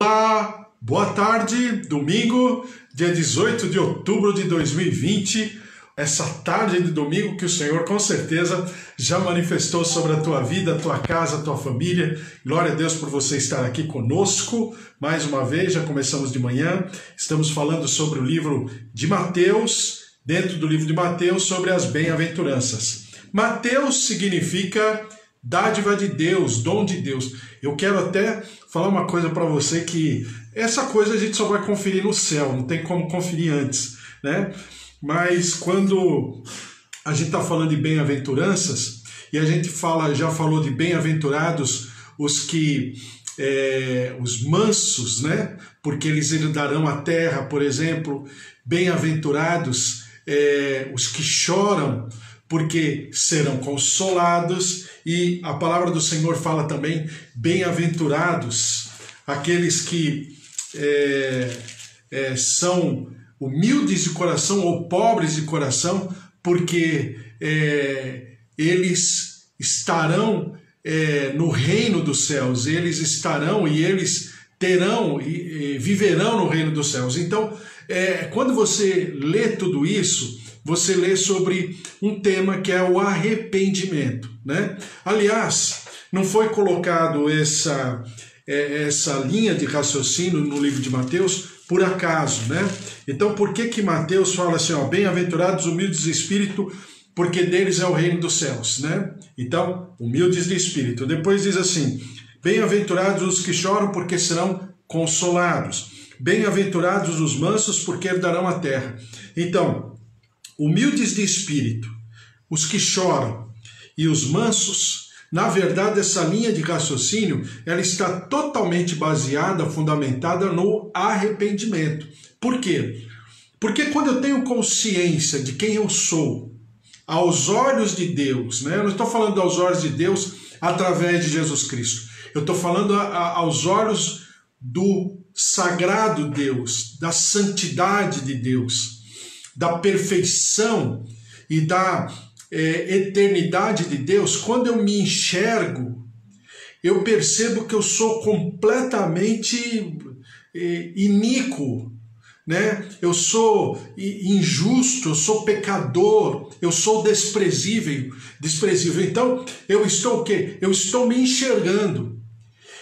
Olá, boa tarde, domingo, dia 18 de outubro de 2020, essa tarde de domingo que o Senhor com certeza já manifestou sobre a tua vida, a tua casa, a tua família. Glória a Deus por você estar aqui conosco, mais uma vez, já começamos de manhã, estamos falando sobre o livro de Mateus, dentro do livro de Mateus, sobre as bem-aventuranças. Mateus significa dádiva de Deus, dom de Deus. Eu quero até falar uma coisa para você, que essa coisa a gente só vai conferir no céu, não tem como conferir antes, né? Mas quando a gente está falando de bem-aventuranças, e a gente já falou de bem-aventurados os mansos, né? Porque eles herdarão a terra, por exemplo. Bem-aventurados os que choram, porque serão consolados. E a palavra do Senhor fala também, bem-aventurados aqueles que são humildes de coração ou pobres de coração, porque eles estarão no reino dos céus, eles estarão e eles terão e viverão no reino dos céus. Então, quando você lê tudo isso, você lê sobre um tema que é o arrependimento, né? Aliás, não foi colocado essa linha de raciocínio no livro de Mateus por acaso, né? Então, por que Mateus fala assim, ó, bem-aventurados humildes de espírito, porque deles é o reino dos céus, né? Então, humildes de espírito. Depois diz assim, bem-aventurados os que choram, porque serão consolados. Bem-aventurados os mansos, porque herdarão a terra. Então, humildes de espírito, os que choram e os mansos, na verdade, essa linha de raciocínio, ela está totalmente baseada, fundamentada no arrependimento. Por quê? Porque quando eu tenho consciência de quem eu sou, aos olhos de Deus, né? Eu não estou falando aos olhos de Deus através de Jesus Cristo. Eu estou falando aos olhos do sagrado Deus, da santidade de Deus, da perfeição e da eternidade de Deus. Quando eu me enxergo, eu percebo que eu sou completamente iníquo, né? Eu sou injusto, eu sou pecador, eu sou desprezível. Então, eu estou o quê? Eu estou me enxergando.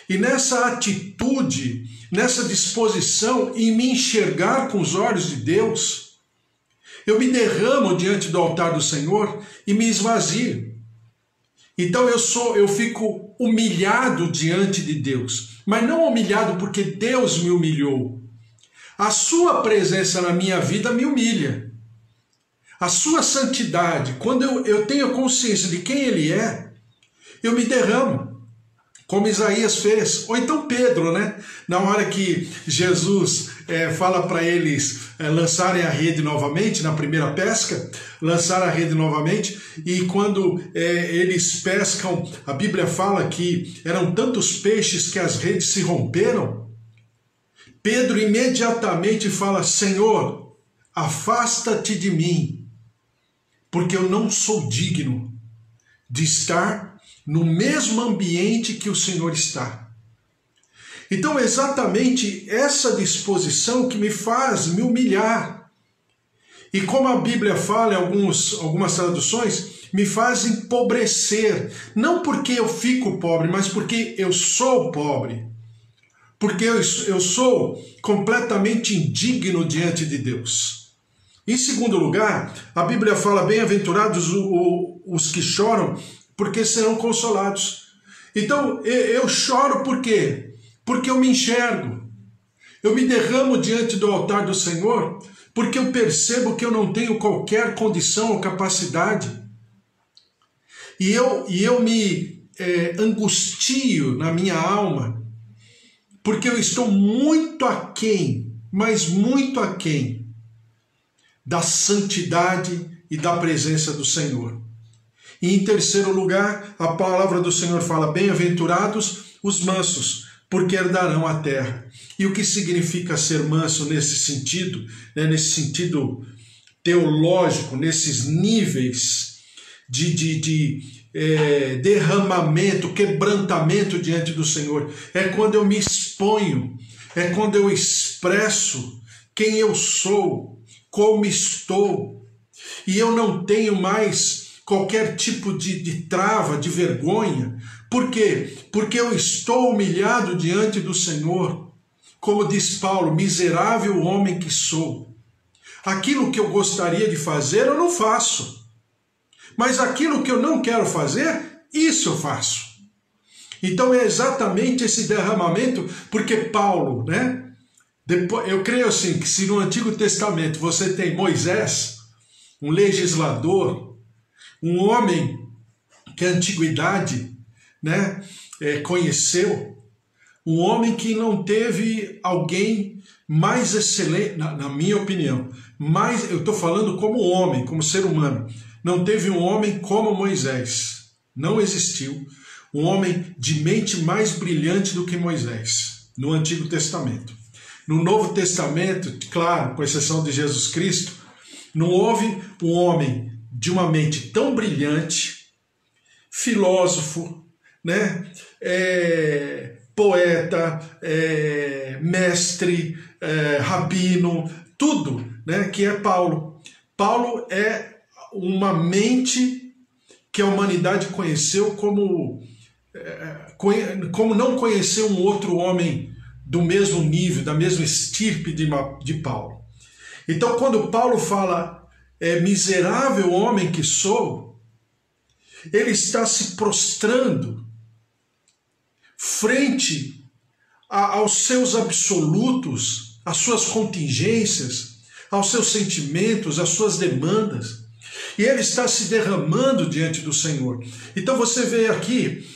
E nessa atitude, nessa disposição em me enxergar com os olhos de Deus, eu me derramo diante do altar do Senhor e me esvazio. Então eu fico humilhado diante de Deus, mas não humilhado porque Deus me humilhou. A sua presença na minha vida me humilha. A sua santidade, quando eu tenho consciência de quem Ele é, eu me derramo, como Isaías fez, ou então Pedro, né? Na hora que Jesus fala para eles lançarem a rede novamente, na primeira pesca, lançar a rede novamente, e quando eles pescam, a Bíblia fala que eram tantos peixes que as redes se romperam. Pedro imediatamente fala, Senhor, afasta-te de mim, porque eu não sou digno de estar no mesmo ambiente que o Senhor está. Então, exatamente essa disposição que me faz me humilhar. E como a Bíblia fala em algumas traduções, me faz empobrecer. Não porque eu fico pobre, mas porque eu sou pobre. Porque eu sou completamente indigno diante de Deus. Em segundo lugar, a Bíblia fala, bem-aventurados os que choram, porque serão consolados. Então, eu choro por quê? Porque eu me enxergo. Eu me derramo diante do altar do Senhor, porque eu percebo que eu não tenho qualquer condição ou capacidade. E eu me angustio na minha alma, porque eu estou muito aquém, mas muito aquém da santidade e da presença do Senhor. E em terceiro lugar, a palavra do Senhor fala, bem-aventurados os mansos, porque herdarão a terra. E o que significa ser manso nesse sentido, né, nesse sentido teológico, nesses níveis de derramamento, quebrantamento diante do Senhor? É quando eu me exponho, é quando eu expresso quem eu sou, como estou, e eu não tenho mais qualquer tipo de trava, de vergonha. Por quê? Porque eu estou humilhado diante do Senhor. Como diz Paulo, miserável homem que sou. Aquilo que eu gostaria de fazer, eu não faço. Mas aquilo que eu não quero fazer, isso eu faço. Então é exatamente esse derramamento, porque Paulo, né? Eu creio assim, que se no Antigo Testamento você tem Moisés, um legislador, um homem que a antiguidade, né, conheceu, um homem que não teve alguém mais excelente, na minha opinião, eu estou falando como homem, como ser humano, não teve um homem como Moisés, não existiu um homem de mente mais brilhante do que Moisés, no Antigo Testamento. No Novo Testamento, claro, com exceção de Jesus Cristo, não houve um homem de uma mente tão brilhante, filósofo, né? Poeta, mestre, rabino, tudo, né? Que é Paulo. Paulo é uma mente que a humanidade conheceu como não conheceu um outro homem do mesmo nível, da mesma estirpe de Paulo. Então, quando Paulo fala, miserável homem que sou, ele está se prostrando frente aos seus absolutos, às suas contingências, aos seus sentimentos, às suas demandas. E ele está se derramando diante do Senhor. Então você vê aqui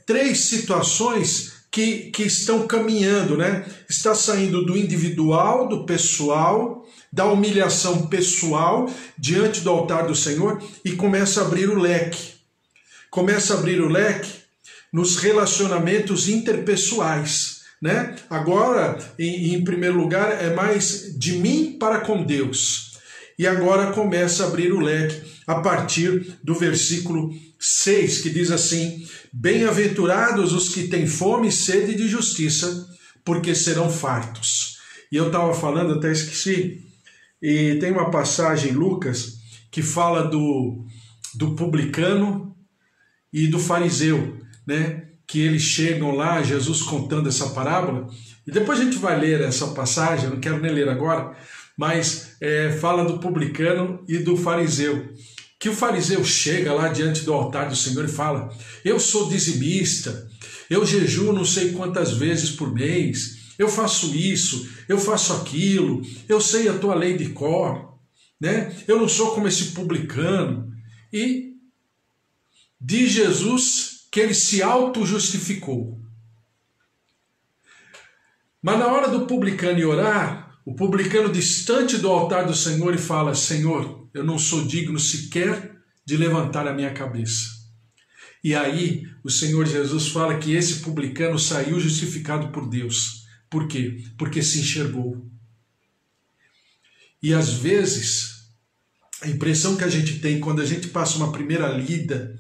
três situações que estão caminhando, né? Está saindo do individual, do pessoal, da humilhação pessoal diante do altar do Senhor e começa a abrir o leque. Começa a abrir o leque nos relacionamentos interpessoais, né? Agora, em primeiro lugar, é mais de mim para com Deus. E agora começa a abrir o leque a partir do versículo 6, que diz assim: bem-aventurados os que têm fome e sede de justiça, porque serão fartos. E eu estava falando, até esqueci, e tem uma passagem em Lucas que fala do publicano e do fariseu, né? Que eles chegam lá, Jesus contando essa parábola, e depois a gente vai ler essa passagem, eu não quero nem ler agora, mas fala do publicano e do fariseu. Que o fariseu chega lá diante do altar do Senhor e fala: eu sou dizimista, eu jejuo não sei quantas vezes por mês, eu faço isso, eu faço aquilo, eu sei a tua lei de cor, né? Eu não sou como esse publicano. E diz Jesus que ele se auto-justificou. Mas na hora do publicano ir orar, o publicano distante do altar do Senhor e fala: Senhor, eu não sou digno sequer de levantar a minha cabeça. E aí o Senhor Jesus fala que esse publicano saiu justificado por Deus. Por quê? Porque se enxergou. E às vezes, a impressão que a gente tem quando a gente passa uma primeira lida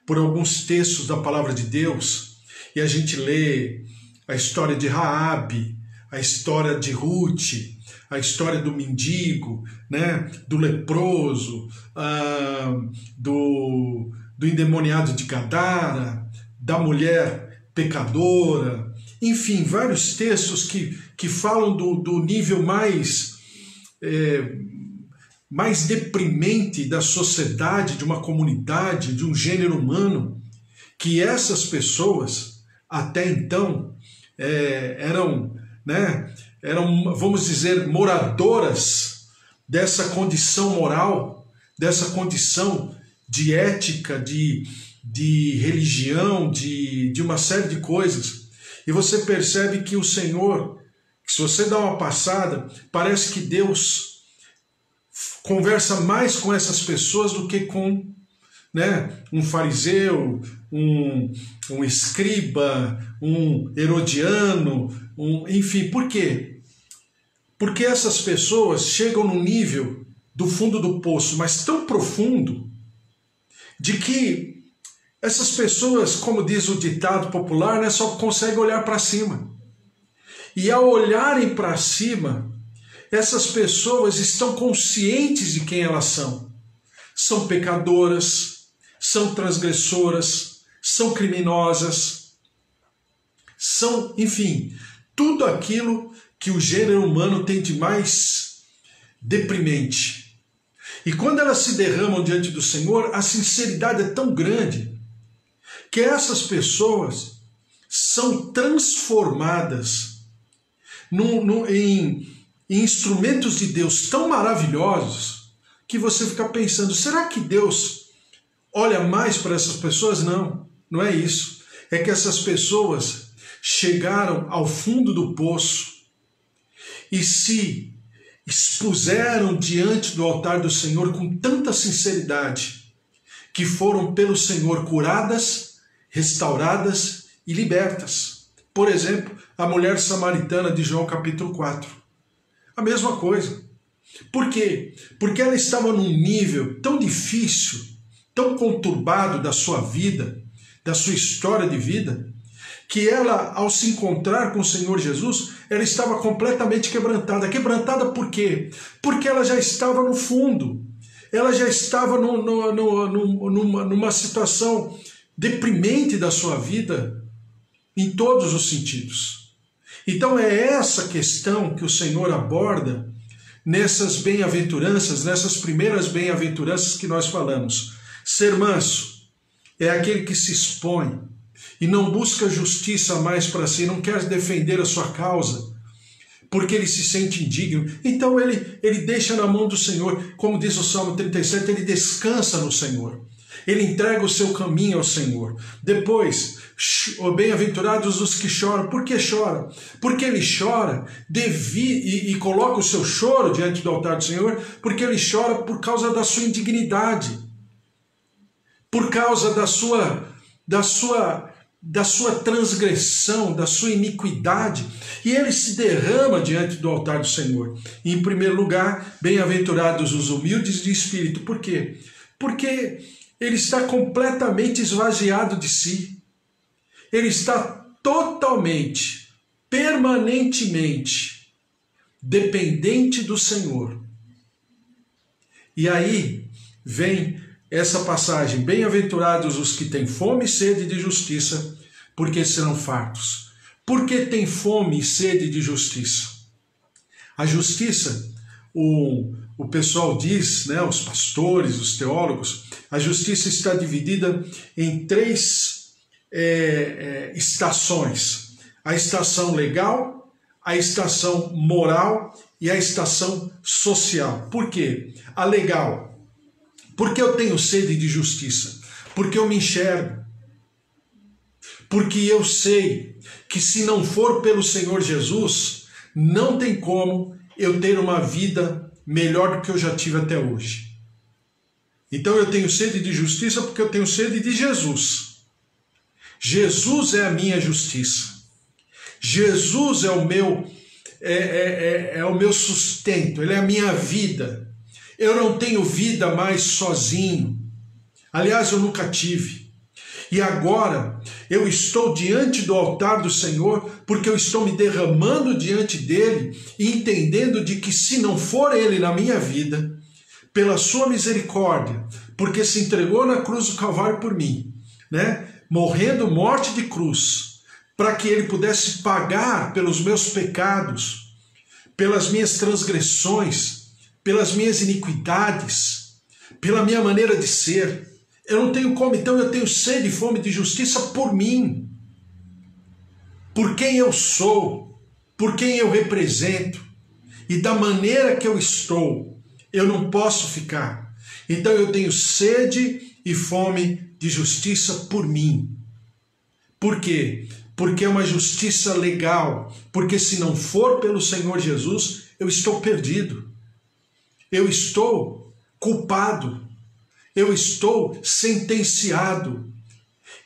por alguns textos da palavra de Deus, e a gente lê a história de Raabe, a história de Ruth, a história do mendigo, né, do leproso, do endemoniado de Gadara, da mulher pecadora, enfim, vários textos que falam do nível mais deprimente da sociedade, de uma comunidade, de um gênero humano, que essas pessoas, até então, eram, vamos dizer, moradoras dessa condição moral, dessa condição de ética, de religião, de uma série de coisas. E você percebe que o Senhor, se você dá uma passada, parece que Deus conversa mais com essas pessoas do que com, um fariseu, um escriba, um herodiano, enfim. Por quê? Porque essas pessoas chegam no nível do fundo do poço, mas tão profundo, de que essas pessoas, como diz o ditado popular, só conseguem olhar para cima. E ao olharem para cima, essas pessoas estão conscientes de quem elas são. São pecadoras, são transgressoras, são criminosas, são, enfim, tudo aquilo que o gênero humano tem de mais deprimente. E quando elas se derramam diante do Senhor, a sinceridade é tão grande que essas pessoas são transformadas em instrumentos de Deus tão maravilhosos que você fica pensando, será que Deus olha mais para essas pessoas? Não, não é isso. É que essas pessoas chegaram ao fundo do poço e se expuseram diante do altar do Senhor com tanta sinceridade que foram pelo Senhor curadas, restauradas e libertas. Por exemplo, a mulher samaritana de João capítulo 4. A mesma coisa. Por quê? Porque ela estava num nível tão difícil, tão conturbado da sua vida, da sua história de vida, que ela, ao se encontrar com o Senhor Jesus, ela estava completamente quebrantada. Quebrantada por quê? Porque ela já estava no fundo. Ela já estava numa situação deprimente da sua vida, em todos os sentidos. Então é essa questão que o Senhor aborda nessas bem-aventuranças, nessas primeiras bem-aventuranças que nós falamos. Ser manso é aquele que se expõe e não busca justiça mais para si, não quer defender a sua causa, porque ele se sente indigno. Então ele deixa na mão do Senhor, como diz o Salmo 37, ele descansa no Senhor. Ele entrega o seu caminho ao Senhor. Depois, bem-aventurados os que choram. Por que chora? Porque ele chora e coloca o seu choro diante do altar do Senhor, porque ele chora por causa da sua indignidade, por causa da sua transgressão, da sua iniquidade, e ele se derrama diante do altar do Senhor. E, em primeiro lugar, bem-aventurados os humildes de espírito. Por quê? Porque ele está completamente esvaziado de si. Ele está totalmente, permanentemente dependente do Senhor. E aí vem essa passagem, bem-aventurados os que têm fome e sede de justiça, porque serão fartos. Por que tem fome e sede de justiça? A justiça, o pessoal diz, né, os pastores, os teólogos, a justiça está dividida em três estações. A estação legal, a estação moral e a estação social. Por quê? A legal. Porque eu tenho sede de justiça? Porque eu me enxergo. Porque eu sei que se não for pelo Senhor Jesus, não tem como eu ter uma vida melhor do que eu já tive até hoje. Então eu tenho sede de justiça porque eu tenho sede de Jesus. Jesus é a minha justiça. Jesus é o meu sustento, ele é a minha vida. Eu não tenho vida mais sozinho. Aliás, eu nunca tive. E agora eu estou diante do altar do Senhor porque eu estou me derramando diante dele e entendendo de que se não for ele na minha vida, pela sua misericórdia, porque se entregou na cruz do Calvário por mim, né? Morrendo morte de cruz, para que ele pudesse pagar pelos meus pecados, pelas minhas transgressões, pelas minhas iniquidades, pela minha maneira de ser. Eu não tenho como, então eu tenho sede e fome de justiça por mim, por quem eu sou, por quem eu represento, e da maneira que eu estou, eu não posso ficar. Então eu tenho sede e fome de justiça por mim. Por quê? Porque é uma justiça legal, porque se não for pelo Senhor Jesus, eu estou perdido. Eu estou culpado, eu estou sentenciado.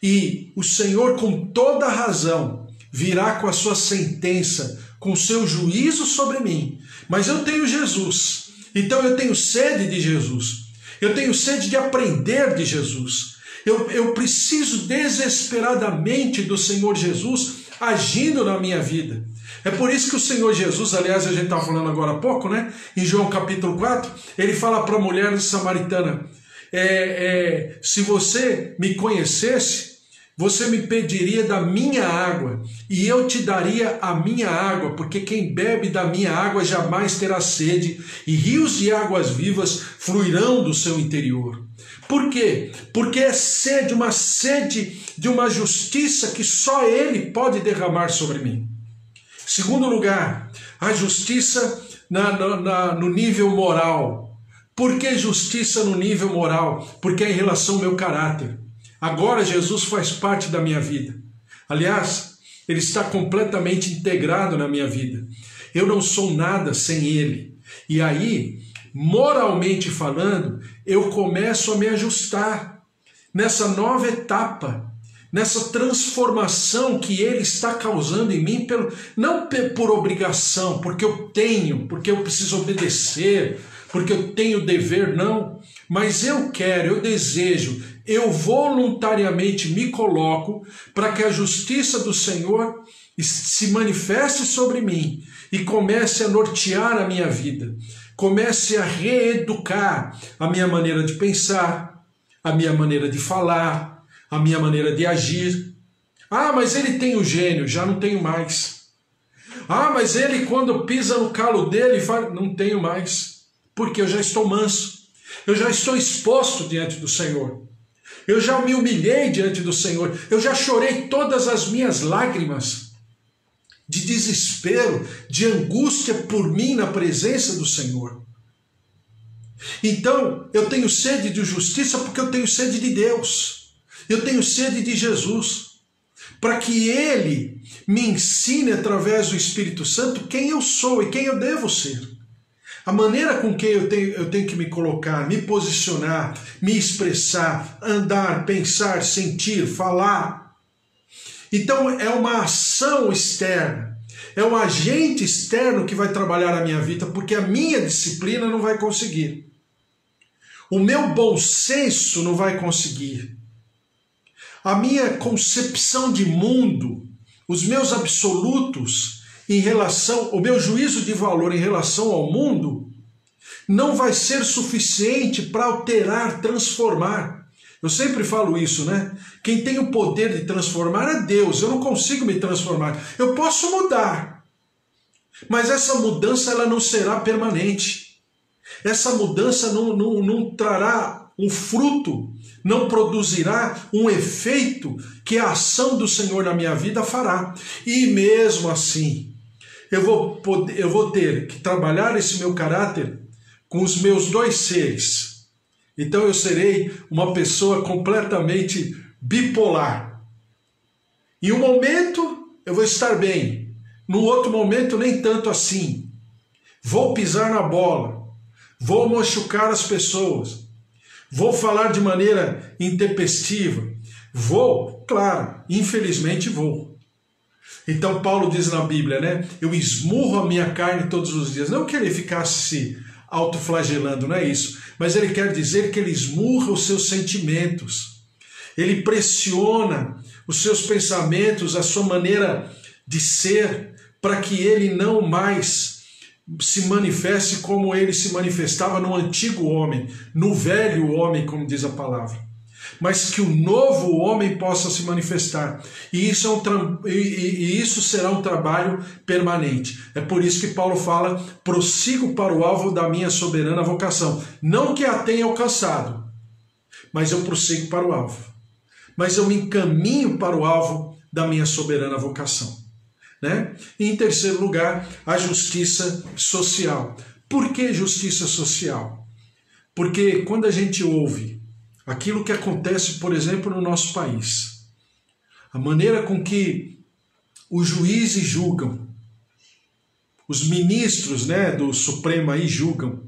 E o Senhor, com toda razão, virá com a sua sentença, com o seu juízo sobre mim. Mas eu tenho Jesus, então eu tenho sede de Jesus. Eu tenho sede de aprender de Jesus. Eu preciso desesperadamente do Senhor Jesus agindo na minha vida. É por isso que o Senhor Jesus, aliás, a gente estava falando agora há pouco, né? Em João capítulo 4, ele fala para a mulher samaritana, se você me conhecesse, você me pediria da minha água, e eu te daria a minha água, porque quem bebe da minha água jamais terá sede, e rios de águas vivas fluirão do seu interior. Por quê? Porque é sede de uma justiça que só Ele pode derramar sobre mim. Segundo lugar, a justiça no nível moral. Por que justiça no nível moral? Porque é em relação ao meu caráter. Agora Jesus faz parte da minha vida. Aliás, Ele está completamente integrado na minha vida. Eu não sou nada sem Ele. E aí, moralmente falando, eu começo a me ajustar nessa nova etapa, nessa transformação que Ele está causando em mim, não por obrigação, porque eu tenho, porque eu preciso obedecer, porque eu tenho dever, não. Mas eu quero, eu desejo, eu voluntariamente me coloco para que a justiça do Senhor se manifeste sobre mim e comece a nortear a minha vida, comece a reeducar a minha maneira de pensar, a minha maneira de falar, a minha maneira de agir. Ah, mas ele tem o gênio, já não tenho mais. Ah, mas ele quando pisa no calo dele, fala, não tenho mais, porque eu já estou manso, eu já estou exposto diante do Senhor. Eu já me humilhei diante do Senhor, eu já chorei todas as minhas lágrimas de desespero, de angústia por mim na presença do Senhor. Então, eu tenho sede de justiça porque eu tenho sede de Deus. Eu tenho sede de Jesus, para que Ele me ensine através do Espírito Santo quem eu sou e quem eu devo ser. A maneira com que eu tenho que me colocar, me posicionar, me expressar, andar, pensar, sentir, falar. Então é uma ação externa, é um agente externo que vai trabalhar a minha vida, porque a minha disciplina não vai conseguir. O meu bom senso não vai conseguir. A minha concepção de mundo, os meus absolutos o meu juízo de valor em relação ao mundo não vai ser suficiente para alterar, transformar. Eu sempre falo isso, né? Quem tem o poder de transformar é Deus. Eu não consigo me transformar. Eu posso mudar, mas essa mudança ela não será permanente. Essa mudança não trará um fruto, não produzirá um efeito que a ação do Senhor na minha vida fará. E mesmo assim, eu vou ter que trabalhar esse meu caráter com os meus dois seres. Então eu serei uma pessoa completamente bipolar. Em um momento eu vou estar bem, no outro momento nem tanto assim. Vou pisar na bola, vou machucar as pessoas, vou falar de maneira intempestiva, claro, infelizmente vou. Então Paulo diz na Bíblia, né? Eu esmurro a minha carne todos os dias. Não que ele ficasse se autoflagelando, não é isso. Mas ele quer dizer que ele esmurra os seus sentimentos. Ele pressiona os seus pensamentos, a sua maneira de ser, para que ele não mais se manifeste como ele se manifestava no antigo homem, no velho homem, como diz a palavra. Mas que o novo homem possa se manifestar. E isso será um trabalho permanente. É por isso que Paulo fala, prossigo para o alvo da minha soberana vocação. Não que a tenha alcançado, mas eu prossigo para o alvo. Mas eu me encaminho para o alvo da minha soberana vocação. Né? E em terceiro lugar, a justiça social. Por que justiça social? Porque quando a gente ouve aquilo que acontece, por exemplo, no nosso país, a maneira com que os juízes julgam, os ministros, né, do Supremo aí julgam,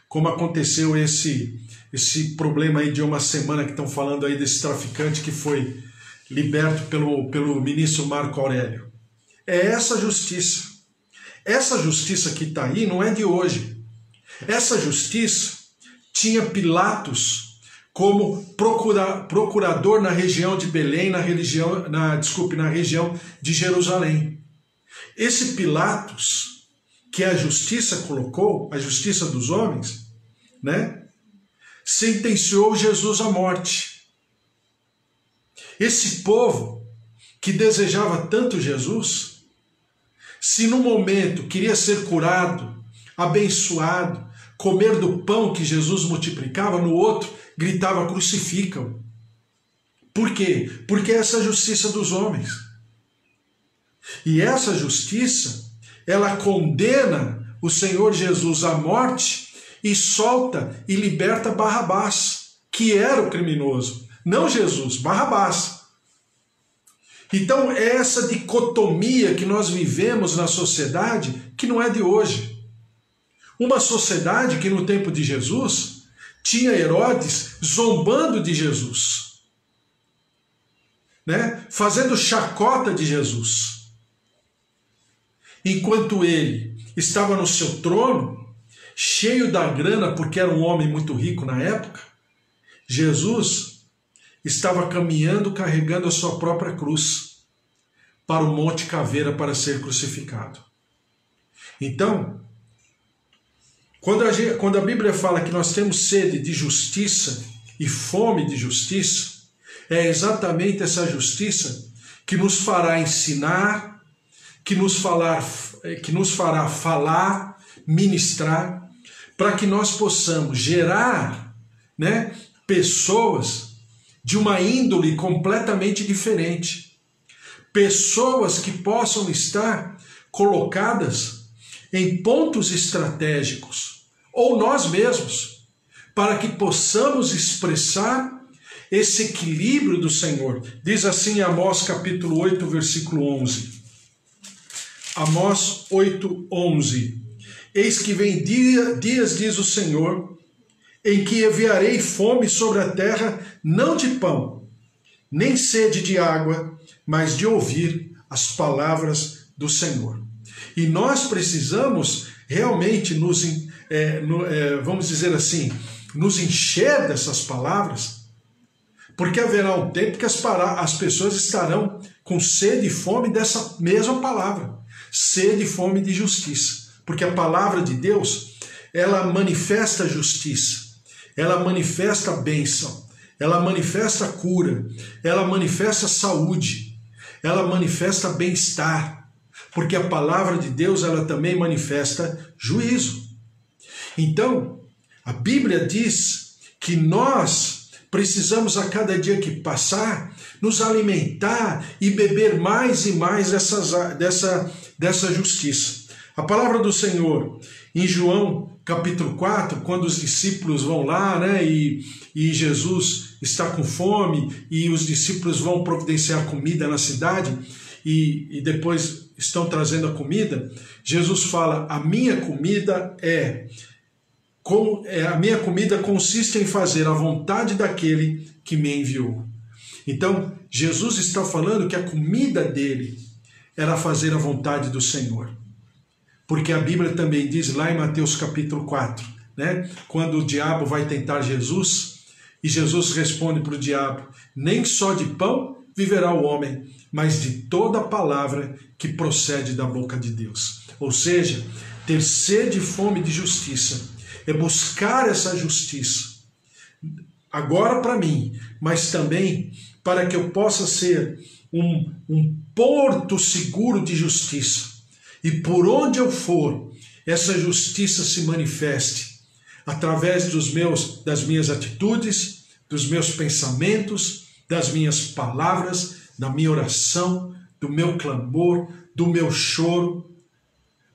como aconteceu esse problema aí de uma semana que estão falando aí desse traficante que foi liberto pelo ministro Marco Aurélio. É essa justiça. Essa justiça que está aí não é de hoje. Essa justiça tinha Pilatos como procurador na região de Belém, na região de Jerusalém. Esse Pilatos, que a justiça colocou, a justiça dos homens, né, sentenciou Jesus à morte. Esse povo que desejava tanto Jesus, se no momento queria ser curado, abençoado, comer do pão que Jesus multiplicava, no outro gritava: crucificam. Por quê? Porque essa é a justiça dos homens. E essa justiça, ela condena o Senhor Jesus à morte e solta e liberta Barrabás, que era o criminoso. Não Jesus, Barrabás. Então é essa dicotomia que nós vivemos na sociedade, que não é de hoje. Uma sociedade que no tempo de Jesus tinha Herodes zombando de Jesus, né? Fazendo chacota de Jesus. Enquanto ele estava no seu trono, cheio da grana, porque era um homem muito rico na época, Jesus estava caminhando carregando a sua própria cruz para o Monte Caveira para ser crucificado. Então, quando a Bíblia fala que nós temos sede de justiça e fome de justiça, é exatamente essa justiça que nos fará ensinar, que nos fará falar, ministrar, para que nós possamos gerar, né, pessoas de uma índole completamente diferente. Pessoas que possam estar colocadas em pontos estratégicos, ou nós mesmos, para que possamos expressar esse equilíbrio do Senhor. Diz assim Amós capítulo 8, versículo 11. Amós 8, 11. Eis que vem dias, diz o Senhor, em que enviarei fome sobre a terra, não de pão, nem sede de água, mas de ouvir as palavras do Senhor. E nós precisamos realmente vamos dizer assim, nos encher dessas palavras, porque haverá um tempo que as pessoas estarão com sede e fome dessa mesma palavra, sede e fome de justiça, porque a palavra de Deus, ela manifesta justiça, ela manifesta bênção, ela manifesta cura, ela manifesta saúde, ela manifesta bem-estar, porque a palavra de Deus, ela também manifesta juízo. Então, a Bíblia diz que nós precisamos a cada dia que passar nos alimentar e beber mais e mais dessa justiça. A palavra do Senhor em João capítulo 4, quando os discípulos vão lá, né, e Jesus está com fome e os discípulos vão providenciar comida na cidade e depois estão trazendo a comida, Jesus fala: a minha comida consiste em fazer a vontade daquele que me enviou. Então, Jesus está falando que a comida dele era fazer a vontade do Senhor. Porque a Bíblia também diz lá em Mateus capítulo 4, né, quando o diabo vai tentar Jesus, e Jesus responde para o diabo: nem só de pão viverá o homem, mas de toda a palavra que procede da boca de Deus. Ou seja, ter sede e fome de justiça é buscar essa justiça, agora para mim, mas também para que eu possa ser um porto seguro de justiça. E por onde eu for, essa justiça se manifeste através das minhas atitudes, dos meus pensamentos, das minhas palavras, da minha oração, do meu clamor, do meu choro,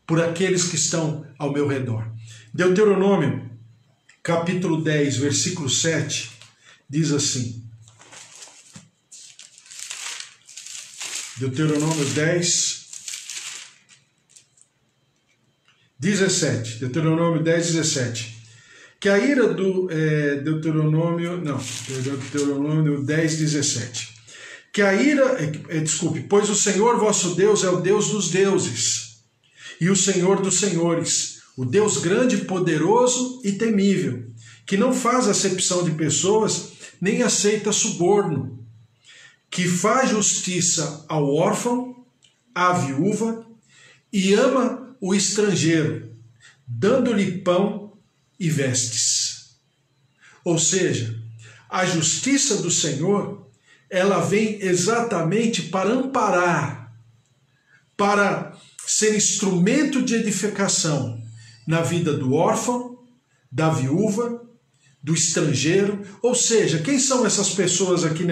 por aqueles que estão ao meu redor. Deuteronômio, capítulo 10, versículo 7, diz assim. Deuteronômio 10, 17. Deuteronômio 10, 17. Que a ira do Deuteronômio 10, 17. Que a ira, pois o Senhor vosso Deus é o Deus dos deuses e o Senhor dos senhores, o Deus grande, poderoso e temível, que não faz acepção de pessoas, nem aceita suborno, que faz justiça ao órfão, à viúva e ama o estrangeiro, dando-lhe pão e vestes. Ou seja, a justiça do Senhor, ela vem exatamente para amparar, para ser instrumento de edificação na vida do órfão, da viúva, do estrangeiro. Ou seja, quem são essas pessoas aqui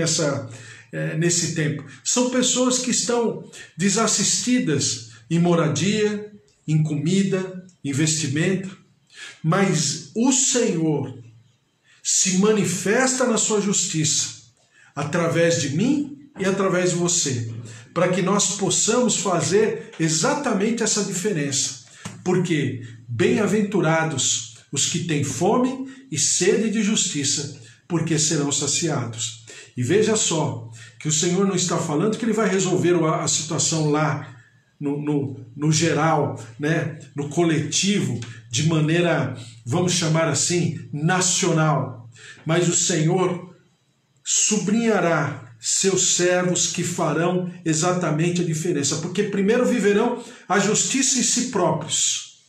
nesse tempo? São pessoas que estão desassistidas em moradia, em comida, em vestimento, mas o Senhor se manifesta na sua justiça através de mim e através de você, para que nós possamos fazer exatamente essa diferença. Porque bem-aventurados os que têm fome e sede de justiça, porque serão saciados. E veja só, que o Senhor não está falando que Ele vai resolver a situação lá no geral, né? No coletivo, de maneira, vamos chamar assim, nacional. Mas o Senhor sublinhará seus servos que farão exatamente a diferença, porque primeiro viverão a justiça em si próprios,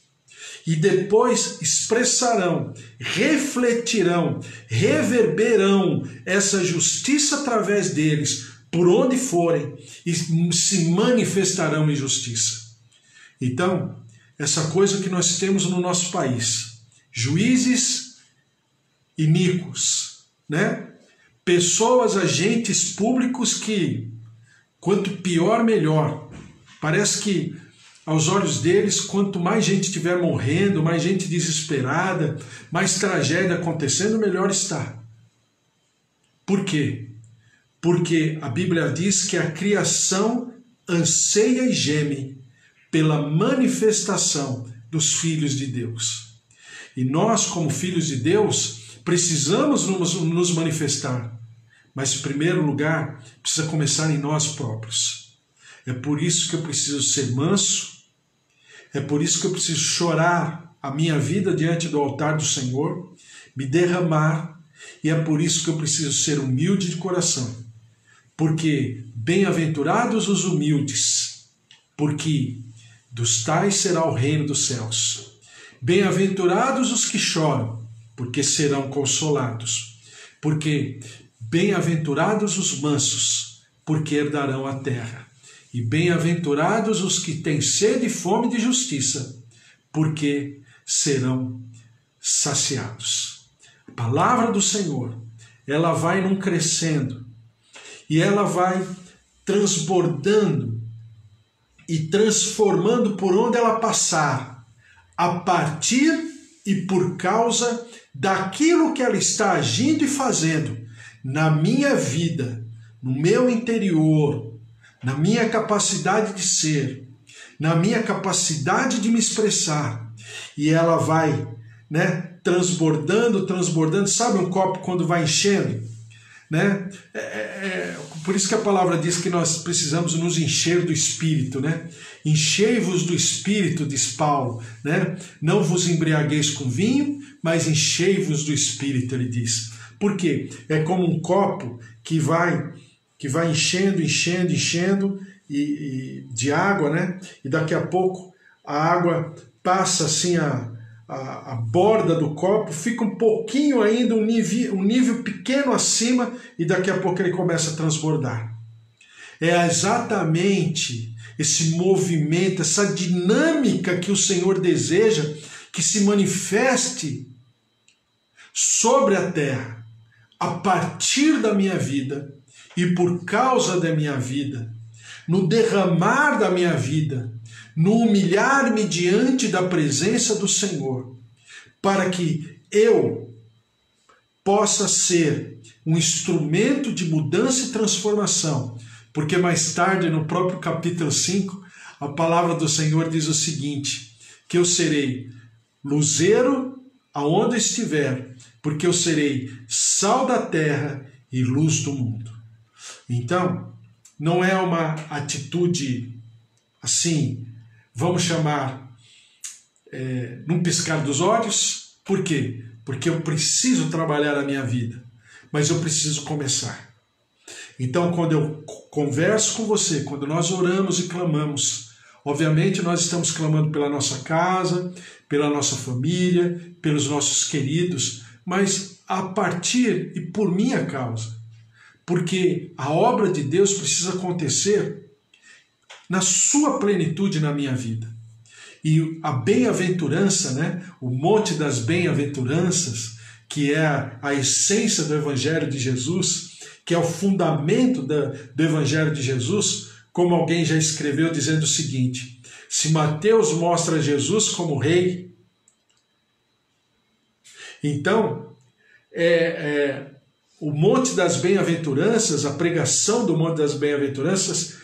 e depois expressarão, refletirão, reverberarão essa justiça através deles, por onde forem, e se manifestarão em justiça. Então, essa coisa que nós temos no nosso país, juízes iníquos, né? Pessoas, agentes públicos que, quanto pior, melhor. Parece que, aos olhos deles, quanto mais gente estiver morrendo, mais gente desesperada, mais tragédia acontecendo, melhor está. Por quê? Porque a Bíblia diz que a criação anseia e geme pela manifestação dos filhos de Deus. E nós, como filhos de Deus, precisamos nos manifestar. Mas, em primeiro lugar, precisa começar em nós próprios. É por isso que eu preciso ser manso, é por isso que eu preciso chorar a minha vida diante do altar do Senhor, me derramar, e é por isso que eu preciso ser humilde de coração. Porque bem-aventurados os humildes, porque dos tais será o reino dos céus. Bem-aventurados os que choram, porque serão consolados. Porque bem-aventurados os mansos, porque herdarão a terra. E bem-aventurados os que têm sede e fome de justiça, porque serão saciados. A palavra do Senhor, ela vai num crescendo, e ela vai transbordando e transformando por onde ela passar, a partir e por causa daquilo que ela está agindo e fazendo na minha vida, no meu interior, na minha capacidade de ser, na minha capacidade de me expressar. E ela vai, né, transbordando, sabe um copo quando vai enchendo? Né? Por isso que a palavra diz que nós precisamos nos encher do Espírito, né? Enchei-vos do Espírito, diz Paulo, né? Não vos embriagueis com vinho, mas enchei-vos do Espírito, ele diz. Por quê? É como um copo que vai enchendo de água, né? E daqui a pouco a água passa assim a borda do copo, fica um pouquinho ainda, um nível pequeno acima, e daqui a pouco ele começa a transbordar. É exatamente esse movimento, essa dinâmica que o Senhor deseja que se manifeste sobre a terra, a partir da minha vida e por causa da minha vida, no derramar da minha vida, no humilhar-me diante da presença do Senhor, para que eu possa ser um instrumento de mudança e transformação. Porque mais tarde, no próprio capítulo 5, a palavra do Senhor diz o seguinte, que eu serei luzeiro aonde estiver, porque eu serei sal da terra e luz do mundo. Então, não é uma atitude assim, vamos chamar, num piscar dos olhos. Por quê? Porque eu preciso trabalhar a minha vida, mas eu preciso começar. Então, quando eu converso com você, quando nós oramos e clamamos, Obviamente nós estamos clamando pela nossa casa, pela nossa família, pelos nossos queridos, mas a partir e por minha causa, porque a obra de Deus precisa acontecer na sua plenitude na minha vida. E a bem-aventurança, né? O Monte das Bem-aventuranças, que é a essência do Evangelho de Jesus, que é o fundamento do Evangelho de Jesus, como alguém já escreveu dizendo o seguinte: se Mateus mostra Jesus como rei, então o Monte das Bem-aventuranças, a pregação do Monte das Bem-aventuranças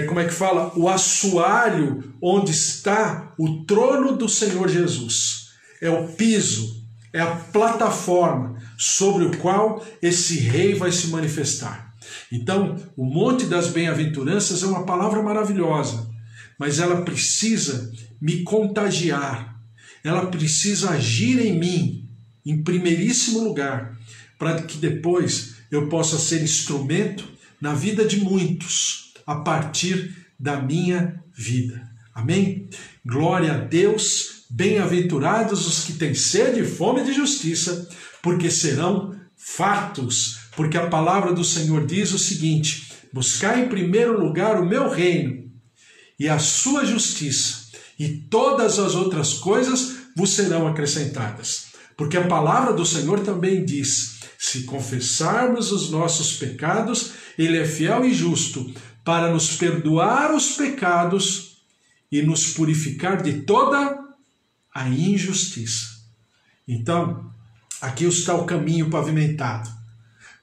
como é que fala? O assoalho onde está o trono do Senhor Jesus. É o piso, é a plataforma sobre o qual esse rei vai se manifestar. Então, o Monte das Bem-aventuranças é uma palavra maravilhosa, mas ela precisa me contagiar, ela precisa agir em mim, em primeiríssimo lugar, para que depois eu possa ser instrumento na vida de muitos, a partir da minha vida. Amém? Glória a Deus, bem-aventurados os que têm sede e fome de justiça, porque serão fartos. Porque a palavra do Senhor diz o seguinte: buscai em primeiro lugar o meu reino e a sua justiça, e todas as outras coisas vos serão acrescentadas. Porque a palavra do Senhor também diz: se confessarmos os nossos pecados, Ele é fiel e justo para nos perdoar os pecados e nos purificar de toda a injustiça. Então, aqui está o caminho pavimentado,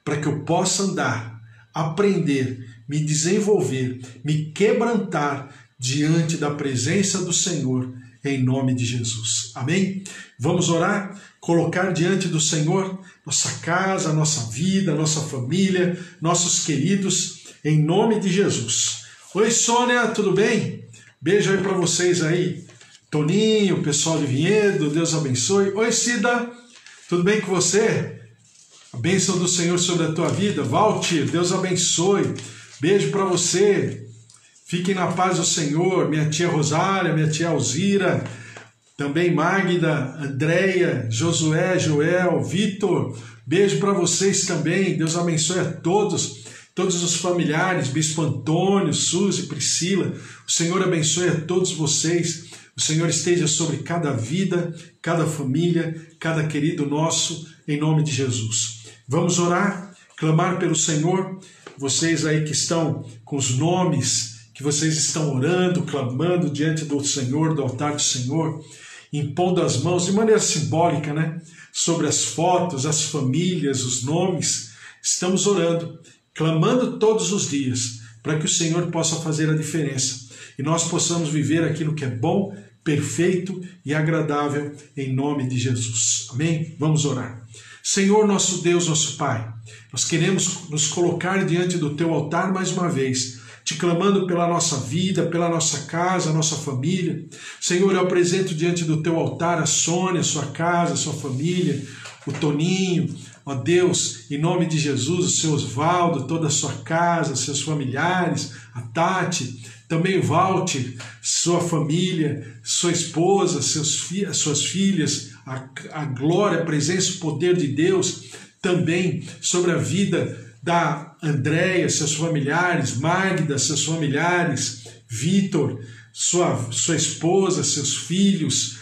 para que eu possa andar, aprender, me desenvolver, me quebrantar diante da presença do Senhor, em nome de Jesus. Amém? Vamos orar, colocar diante do Senhor nossa casa, nossa vida, nossa família, nossos queridos, em nome de Jesus. Oi, Sônia, tudo bem? Beijo aí para vocês aí. Toninho, pessoal de Vinhedo, Deus abençoe. Oi, Cida, tudo bem com você? A bênção do Senhor sobre a tua vida. Valtir, Deus abençoe. Beijo para você. Fiquem na paz do Senhor. Minha tia Rosária, minha tia Alzira, também Magda, Andréia, Josué, Joel, Vitor. Beijo para vocês também. Deus abençoe a todos os familiares, Bispo Antônio, Suzy, Priscila. O Senhor abençoe a todos vocês. O Senhor esteja sobre cada vida, cada família, cada querido nosso, em nome de Jesus. Vamos orar, clamar pelo Senhor. Vocês aí que estão com os nomes, que vocês estão orando, clamando diante do Senhor, do altar do Senhor, impondo as mãos de maneira simbólica, né? Sobre as fotos, as famílias, os nomes. Estamos orando, clamando todos os dias, para que o Senhor possa fazer a diferença e nós possamos viver aquilo que é bom, perfeito e agradável, em nome de Jesus. Amém? Vamos orar. Senhor, nosso Deus, nosso Pai, nós queremos nos colocar diante do Teu altar mais uma vez, te clamando pela nossa vida, pela nossa casa, nossa família. Senhor, eu apresento diante do Teu altar a Sônia, sua casa, sua família, o Toninho, ó Deus, em nome de Jesus, o seu Osvaldo, toda a sua casa, seus familiares, a Tati, também o Walter, sua família, sua esposa, suas filhas, a glória, a presença, o poder de Deus, também sobre a vida da Andréia, seus familiares, Magda, seus familiares, Vitor, sua esposa, seus filhos,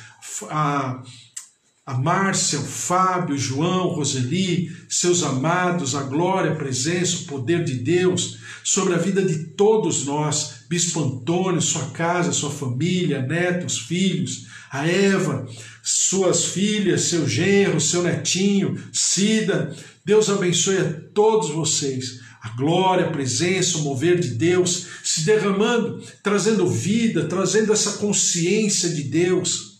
a Márcia, o Fábio, o João, Roseli, seus amados, a glória, a presença, o poder de Deus, sobre a vida de todos nós, Bispo Antônio, sua casa, sua família, netos, filhos, a Eva, suas filhas, seu genro, seu netinho, Cida. Deus abençoe a todos vocês. A glória, a presença, o mover de Deus se derramando, trazendo vida, trazendo essa consciência de Deus,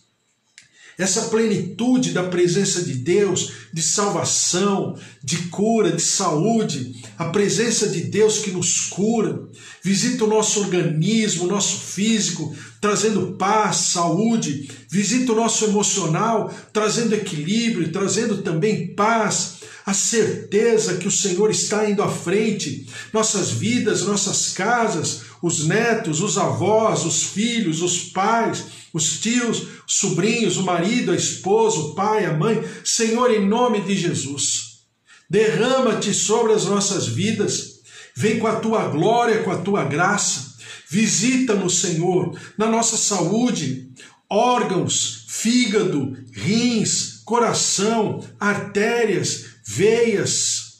essa plenitude da presença de Deus, de salvação, de cura, de saúde, a presença de Deus que nos cura, visita o nosso organismo, o nosso físico, trazendo paz, saúde, visita o nosso emocional, trazendo equilíbrio, trazendo também paz, a certeza que o Senhor está indo à frente, nossas vidas, nossas casas, os netos, os avós, os filhos, os pais, os tios, os sobrinhos, o marido, a esposa, o pai, a mãe. Senhor, em nome de Jesus, derrama-te sobre as nossas vidas, vem com a tua glória, com a tua graça, visita-nos, Senhor, na nossa saúde, órgãos, fígado, rins, coração, artérias, veias,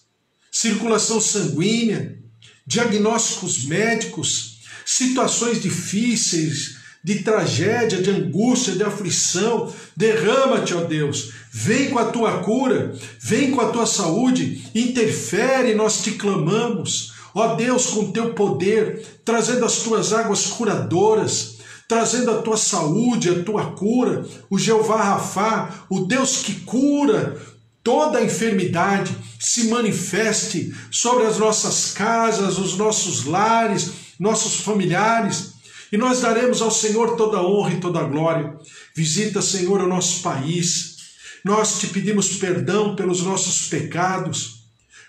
circulação sanguínea, diagnósticos médicos, situações difíceis, de tragédia, de angústia, de aflição. Derrama-te, ó Deus, vem com a tua cura, vem com a tua saúde, interfere, nós te clamamos, ó Deus, com teu poder, trazendo as tuas águas curadoras, trazendo a tua saúde, a tua cura, o Jeová Rafá, o Deus que cura toda a enfermidade, se manifeste sobre as nossas casas, os nossos lares, nossos familiares, e nós daremos ao Senhor toda a honra e toda a glória. Visita, Senhor, o nosso país. Nós te pedimos perdão pelos nossos pecados,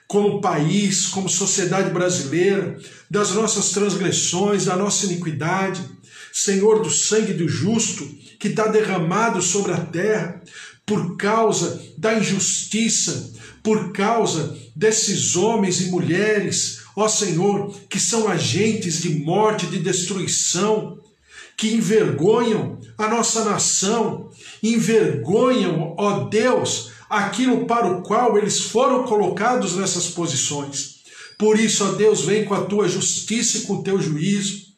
como país, como sociedade brasileira, das nossas transgressões, da nossa iniquidade. Senhor, do sangue do justo que está derramado sobre a terra, por causa da injustiça, por causa desses homens e mulheres, ó Senhor, que são agentes de morte, de destruição, que envergonham a nossa nação, envergonham, ó Deus, aquilo para o qual eles foram colocados nessas posições. Por isso, ó Deus, vem com a tua justiça e com o teu juízo,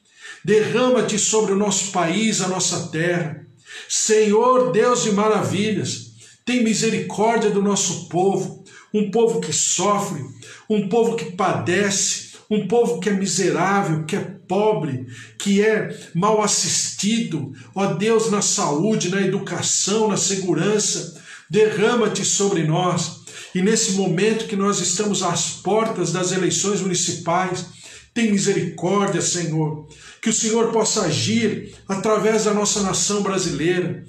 derrama-te sobre o nosso país, a nossa terra. Senhor, Deus de maravilhas, tem misericórdia do nosso povo, um povo que sofre, um povo que padece, um povo que é miserável, que é pobre, que é mal assistido. Ó Deus, na saúde, na educação, na segurança, derrama-te sobre nós. E nesse momento que nós estamos às portas das eleições municipais, tem misericórdia, Senhor, que o Senhor possa agir através da nossa nação brasileira,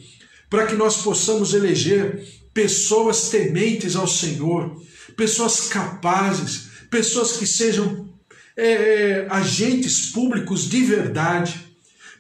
para que nós possamos eleger pessoas tementes ao Senhor, pessoas capazes, pessoas que sejam agentes públicos de verdade,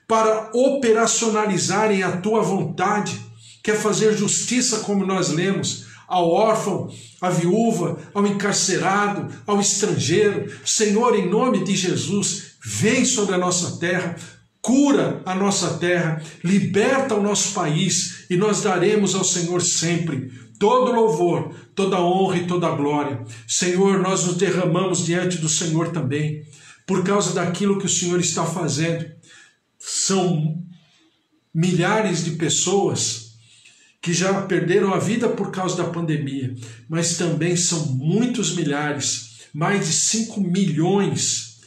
para operacionalizarem a tua vontade, que é fazer justiça, como nós lemos, ao órfão, à viúva, ao encarcerado, ao estrangeiro. Senhor, em nome de Jesus, vem sobre a nossa terra, cura a nossa terra, liberta o nosso país, e nós daremos ao Senhor sempre todo louvor, toda honra e toda glória. Senhor, nós nos derramamos diante do Senhor também, por causa daquilo que o Senhor está fazendo. São milhares de pessoas que já perderam a vida por causa da pandemia, mas também são muitos milhares, mais de 5 milhões,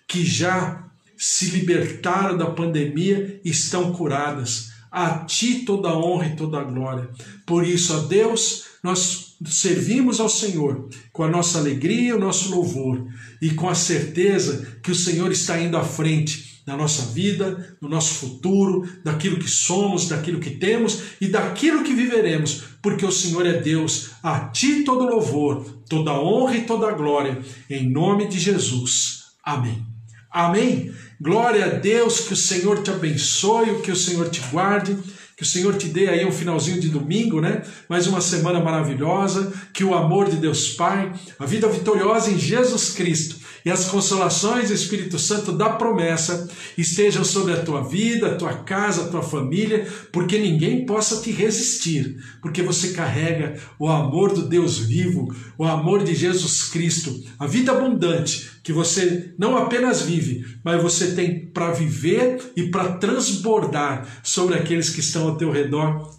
que já se libertaram da pandemia e estão curadas. A ti toda a honra e toda a glória. Por isso, ó Deus, nós servimos ao Senhor com a nossa alegria, o nosso louvor, e com a certeza que o Senhor está indo à frente da nossa vida, do nosso futuro, daquilo que somos, daquilo que temos e daquilo que viveremos, porque o Senhor é Deus. A ti todo louvor, toda honra e toda glória, em nome de Jesus. Amém. Amém. Glória a Deus, que o Senhor te abençoe, que o Senhor te guarde, que o Senhor te dê aí um finalzinho de domingo, né? Mais uma semana maravilhosa, que o amor de Deus Pai, a vida vitoriosa em Jesus Cristo e as consolações do Espírito Santo da promessa estejam sobre a tua vida, a tua casa, a tua família, porque ninguém possa te resistir, porque você carrega o amor do Deus vivo, o amor de Jesus Cristo, a vida abundante que você não apenas vive, mas você tem para viver e para transbordar sobre aqueles que estão ao teu redor,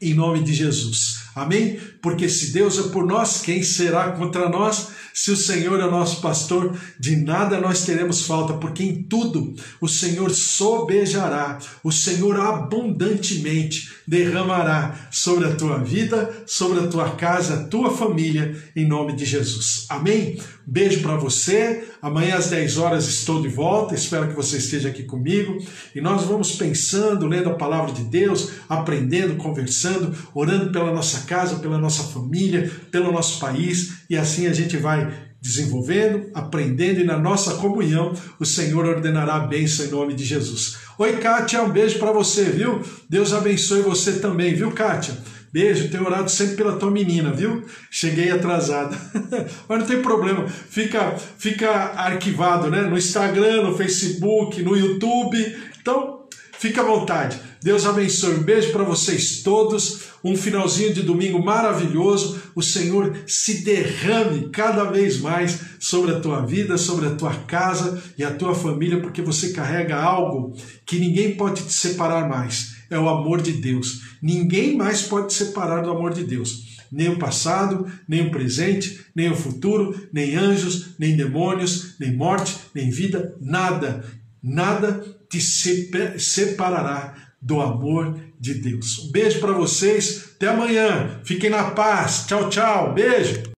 em nome de Jesus. Amém? Porque se Deus é por nós, quem será contra nós? Se o Senhor é o nosso pastor, de nada nós teremos falta, porque em tudo o Senhor sobejará, o Senhor abundantemente derramará sobre a tua vida, sobre a tua casa, a tua família, em nome de Jesus. Amém? Beijo para você. Amanhã às 10 horas estou de volta. Espero que você esteja aqui comigo. E nós vamos pensando, lendo a palavra de Deus, aprendendo, conversando, orando pela nossa casa, pela nossa família, pelo nosso país. E assim a gente vai desenvolvendo, aprendendo, e na nossa comunhão o Senhor ordenará a bênção em nome de Jesus. Oi, Kátia, um beijo para você, viu? Deus abençoe você também, viu, Kátia? Beijo, tenho orado sempre pela tua menina, viu? Cheguei atrasada. Mas não tem problema, fica arquivado, né? No Instagram, no Facebook, no YouTube. Então, fica à vontade. Deus abençoe. Um beijo para vocês todos. Um finalzinho de domingo maravilhoso. O Senhor se derrame cada vez mais sobre a tua vida, sobre a tua casa e a tua família, porque você carrega algo que ninguém pode te separar mais. É o amor de Deus. Ninguém mais pode te separar do amor de Deus. Nem o passado, nem o presente, nem o futuro, nem anjos, nem demônios, nem morte, nem vida, nada. Nada te separará do amor de Deus. Um beijo para vocês. Até amanhã. Fiquem na paz. Tchau, tchau. Beijo.